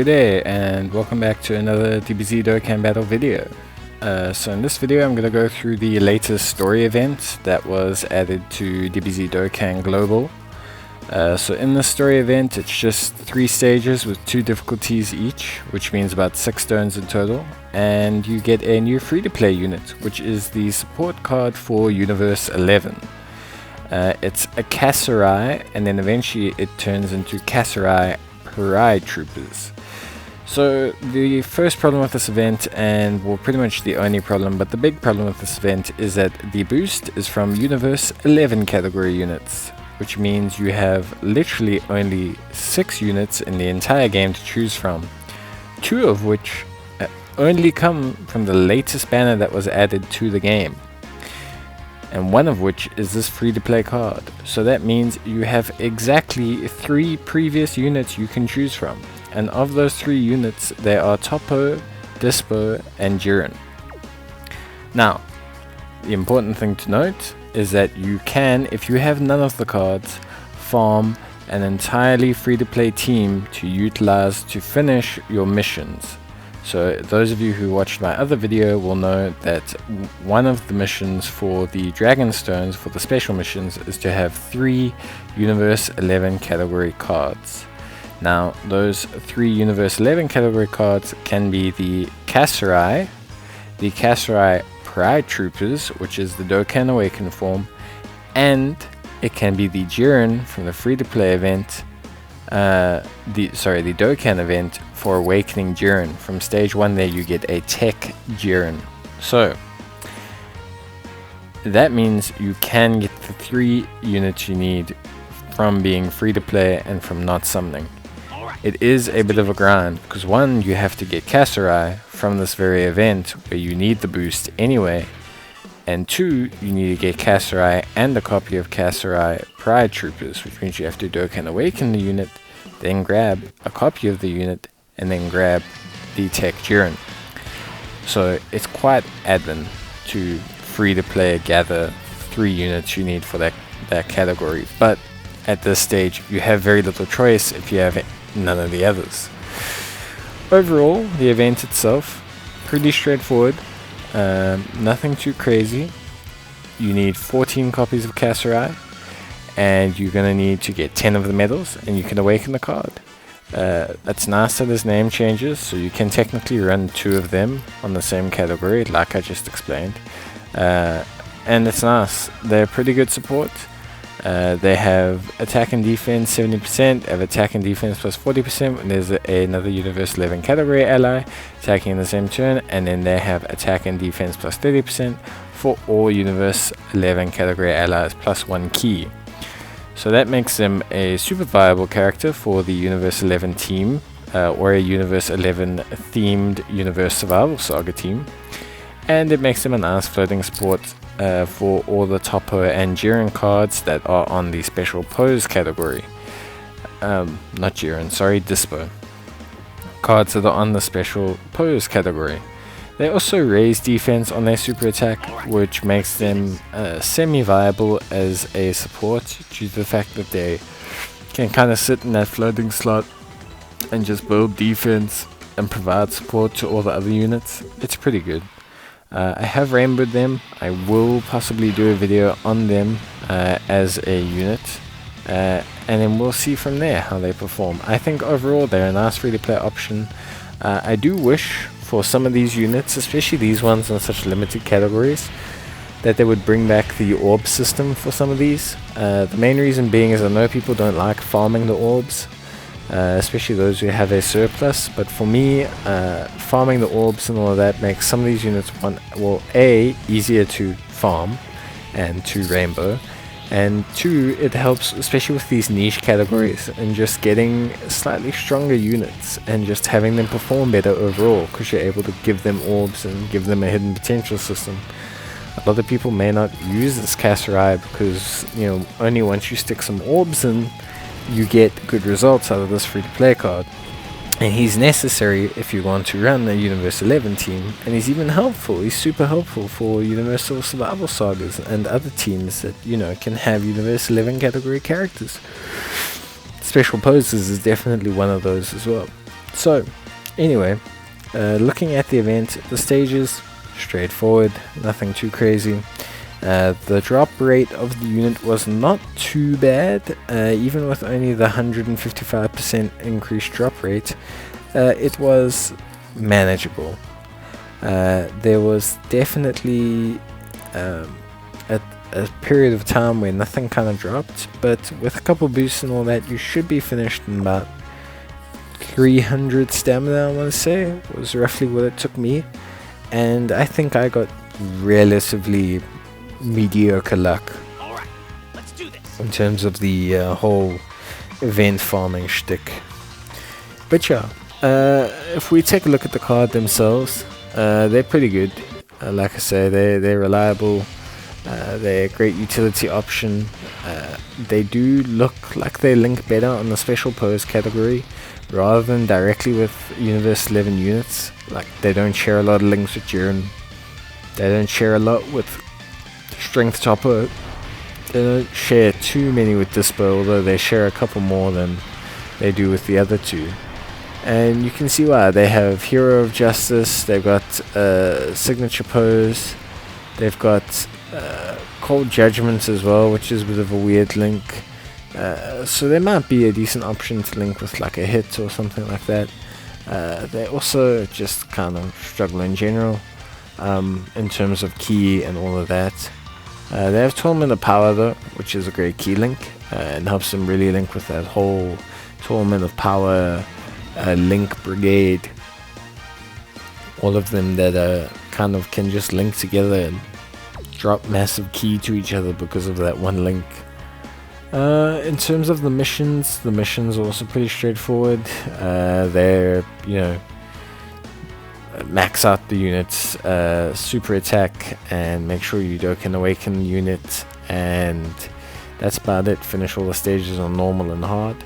Good day and welcome back to another DBZ Dokkan Battle video. So in this video I'm going to go through the latest story event that was added to DBZ Dokkan Global. So in this story event it's just 3 stages with 2 difficulties each, which means about 6 stones in total, and you get a new free-to-play unit, which is the support card for Universe 11. It's a Kahseral, and then eventually it turns into Kahseral Pride Troopers. So the first problem with this event, and well pretty much the only problem, but the big problem with this event, is that the boost is from Universe 11 category units, which means you have literally only 6 units in the entire game to choose from, 2 of which only come from the latest banner that was added to the game, and 1 of which is this free-to-play card. So that means you have exactly 3 previous units you can choose from, and of those 3 units they are Topo, Dispo and Jiren. Now the important thing to note is that you can, if you have none of the cards, farm an entirely free-to-play team to utilize to finish your missions. So those of you who watched my other video will know that one of the missions for the Dragon Stones, for the special missions, is to have 3 Universe 11 category cards. Now those 3 Universe 11 category cards can be the Kahseral, the Kahseral Pride Troopers, which is the Dokkan Awaken form, and it can be the Jiren from the free-to-play event, the Dokkan event for Awakening Jiren. From stage 1 there you get a Tech Jiren. So that means you can get the 3 units you need from being free to play and from not summoning. It is a bit of a grind because 1, you have to get Kahseral from this very event where you need the boost anyway, and 2, you need to get Kahseral and a copy of Kahseral Pride Troopers, which means you have to Dokkan Awaken the unit, then grab a copy of the unit, and then grab the Tech Jiren. So it's quite admin to free to play gather 3 units you need for that category, but at this stage you have very little choice if you have none of the others. Overall, the event itself, pretty straightforward, nothing too crazy. You need 14 copies of Kahseral, and you're going to need to get 10 of the medals, and you can awaken the card. That's nice that there's name changes, so you can technically run 2 of them on the same category, like I just explained. And it's nice, they're pretty good support. They have attack and defense 70%, have attack and defense plus 40% when there's another Universe 11 category ally attacking in the same turn, and then they have attack and defense plus 30% for all Universe 11 category allies plus 1 key. So that makes them a super viable character for the Universe 11 team, or a Universe 11 themed Universe Survival Saga team, and it makes them a nice floating support for all the Topo and Jiren cards that are on the special pose category. Not Jiren, sorry, Dispo. Cards that are on the special pose category. They also raise defense on their super attack, which makes them semi-viable as a support due to the fact that they can kind of sit in that floating slot and just build defense and provide support to all the other units. It's pretty good. I have rainbowed them. I will possibly do a video on them as a unit, and then we'll see from there how they perform. I think overall they're a nice free-to-play option. I do wish for some of these units, especially these ones in such limited categories, that they would bring back the orb system for some of these. The main reason being is I know people don't like farming the orbs, especially those who have a surplus, but for me, farming the orbs and all of that makes some of these units, A, easier to farm and to rainbow, and 2, it helps especially with these niche categories and just getting slightly stronger units and just having them perform better overall, because you're able to give them orbs and give them a hidden potential system. A lot of people may not use this Kahseral because, you know, only once you stick some orbs in you get good results out of this free-to-play card, and he's necessary if you want to run a Universe 11 team, and he's even helpful. He's super helpful for Universal Survival Sagas and other teams that, you know, can have Universe 11 category characters. Special Poses is definitely one of those as well. So, anyway, looking at the event, the stages, straightforward, nothing too crazy. The drop rate of the unit was not too bad, even with only the 155% increased drop rate. It was manageable. There was definitely a period of time where nothing kind of dropped, but with a couple boosts and all that, you should be finished in about 300 stamina, I want to say, was roughly what it took me. And I think I got relatively mediocre luck in terms of the whole event farming shtick. But yeah, if we take a look at the card themselves, they're pretty good. Like I say, they're reliable. They're a great utility option. They do look like they link better on the special pose category rather than directly with Universe 11 units. Like, they don't share a lot of links with Jiren. They don't share a lot with Strength Topper. They don't share too many with Dispo, although they share a couple more than they do with the other two. And you can see why. They have Hero of Justice, they've got Signature Pose, they've got Cold Judgment as well, which is a bit of a weird link. So there might be a decent option to link with like a hit or something like that. They also just kind of struggle in general in terms of key and all of that. They have Tournament of Power though, which is a great key link and helps them really link with that whole Tournament of Power link brigade. All of them that kind of can just link together and drop massive key to each other because of that one link. In terms of the missions are also pretty straightforward. They're, max out the units, super attack, and make sure you Dokkan Awaken the unit, and that's about it. Finish all the stages on normal and hard.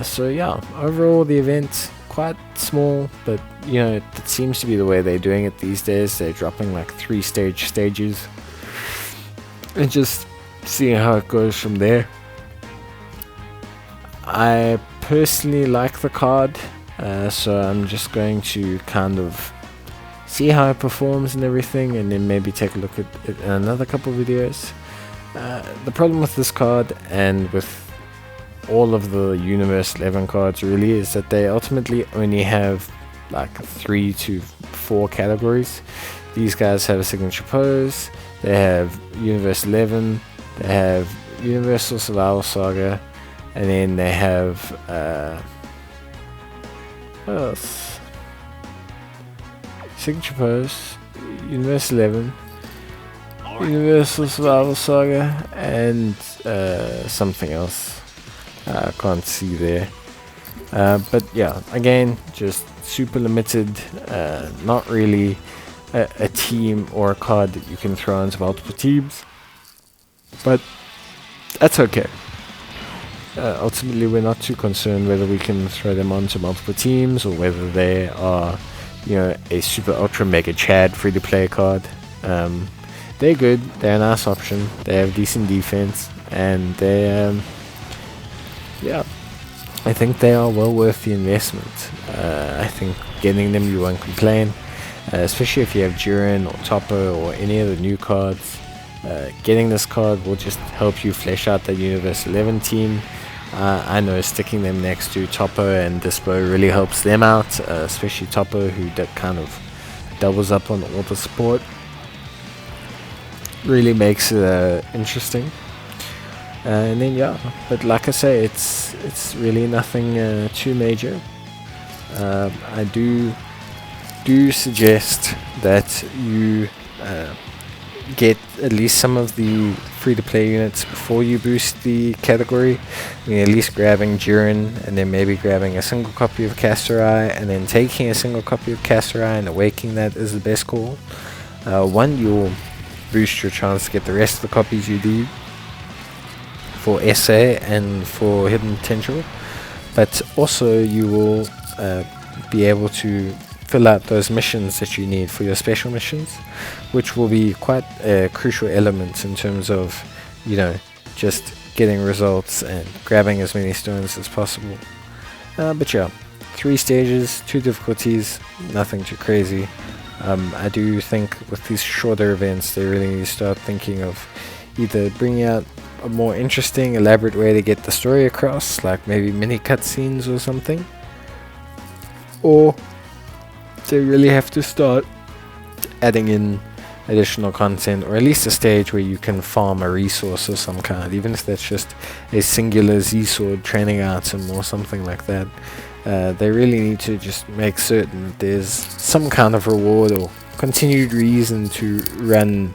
So yeah, overall the event quite small, but it seems to be the way they're doing it these days. They're dropping like 3 stages and just seeing how it goes from there. I personally like the card, so I'm just going to kind of see how it performs and everything, and then maybe take a look at it in another couple videos. The problem with this card and with all of the Universe 11 cards really is that they ultimately only have like 3 to 4 categories. These guys have a Signature Pose, they have Universe 11, they have Universal Survival Saga, and then they have what else? Signature Pose, Universe 11, Universal Survival Saga, and something else I can't see there. But yeah, again, just super limited, not really a team or a card that you can throw into multiple teams, but that's okay. Ultimately, we're not too concerned whether we can throw them onto multiple teams or whether they are, a super ultra mega Chad free to play card. They're good, they're a nice option, they have decent defense, and they I think they are well worth the investment. I think getting them, you won't complain, especially if you have Jiren or Topper or any of the new cards. Getting this card will just help you flesh out the Universe 11 team. I know sticking them next to Topper and Dispo really helps them out, especially Topper, who kind of doubles up on all the support. Really makes it interesting. And then but like I say, it's really nothing too major. I do suggest that you get at least some of the free-to-play units before you boost the category. At least grabbing Jiren and then maybe grabbing a single copy of Kahseral and then taking a single copy of Kahseral and awakening that is the best call. One, you'll boost your chance to get the rest of the copies you need for SA and for Hidden Potential, but also you will be able to fill out those missions that you need for your special missions, which will be quite a crucial element in terms of just getting results and grabbing as many stones as possible. But yeah, 3 stages, 2 difficulties, nothing too crazy. I do think with these shorter events they really need to start thinking of either bringing out a more interesting, elaborate way to get the story across, like maybe mini cutscenes or something, or they really have to start adding in additional content, or at least a stage where you can farm a resource of some kind, even if that's just a singular Z-sword training item or something like that. They really need to just make certain that there's some kind of reward or continued reason to run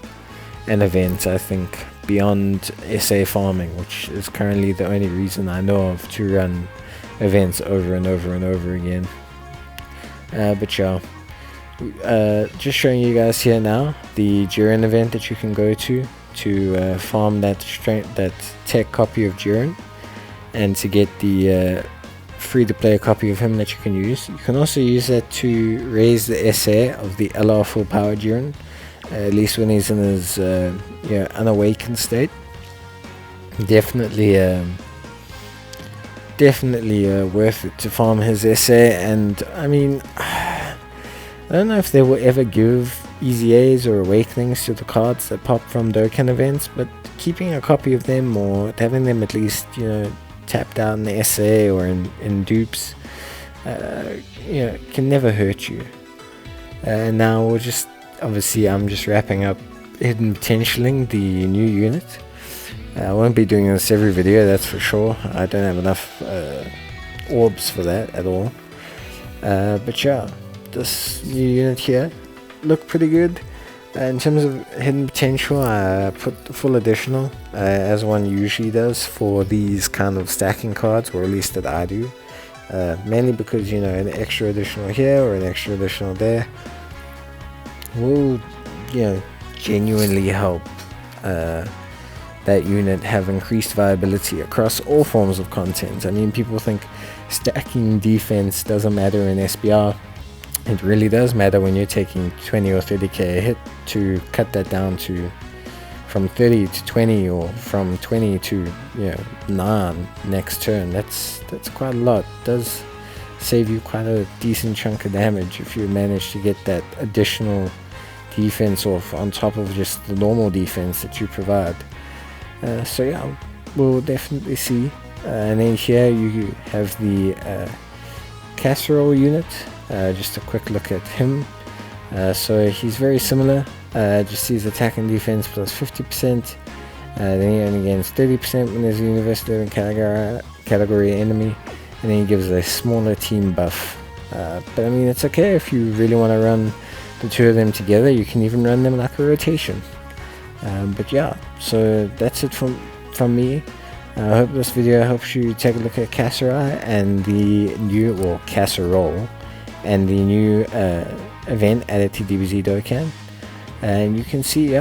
an event, I think, beyond SA farming, which is currently the only reason I know of to run events over and over and over again. But yeah, just showing you guys here now the Jiren event that you can go to farm that tech copy of Jiren, and to get the free-to-play copy of him that you can use. You can also use that to raise the SA of the LR full power Jiren, at least when he's in his unawakened state. Definitely worth it to farm his SA. And I mean, I don't know if they will ever give EZAs or awakenings to the cards that pop from Dokkan events, but keeping a copy of them or having them at least, tapped out in the SA or in dupes, can never hurt you. Now we'll just, obviously I'm just wrapping up hidden potentialing the new unit. I won't be doing this every video, that's for sure. I don't have enough orbs for that at all. But yeah, this new unit here looked pretty good. In terms of hidden potential, I put the full additional, as one usually does for these kind of stacking cards, or at least that I do. Mainly because, an extra additional here or an extra additional there will, genuinely help that unit have increased viability across all forms of content. I mean, people think stacking defense doesn't matter in SBR. It really does matter when you're taking 20 or 30k a hit. To cut that down to from 30 to 20, or from 20 to 9 next turn, that's quite a lot. It does save you quite a decent chunk of damage if you manage to get that additional defense off on top of just the normal defense that you provide. So yeah, we'll definitely see. And then here you have the Kahseral unit. Just a quick look at him. So he's very similar, just his attack and defense plus 50%, then he only gains 30% when there's a universe living category enemy, and then he gives a smaller team buff. But I mean, it's okay if you really want to run the two of them together. You can even run them like a rotation. But yeah, so that's it from me. I hope this video helps you take a look at Kahseral and the new, or Kahseral, and the new event added to DBZ Dokkan. And you can see,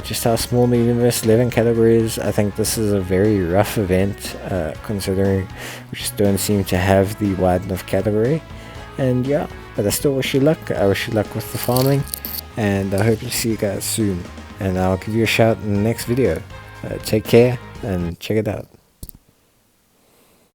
just how small the Universe 11 category is. I think this is a very rough event, considering we just don't seem to have the wide enough category. And yeah, but I still wish you luck. I wish you luck with the farming, and I hope to see you guys soon. And I'll give you a shout in the next video. Take care and check it out.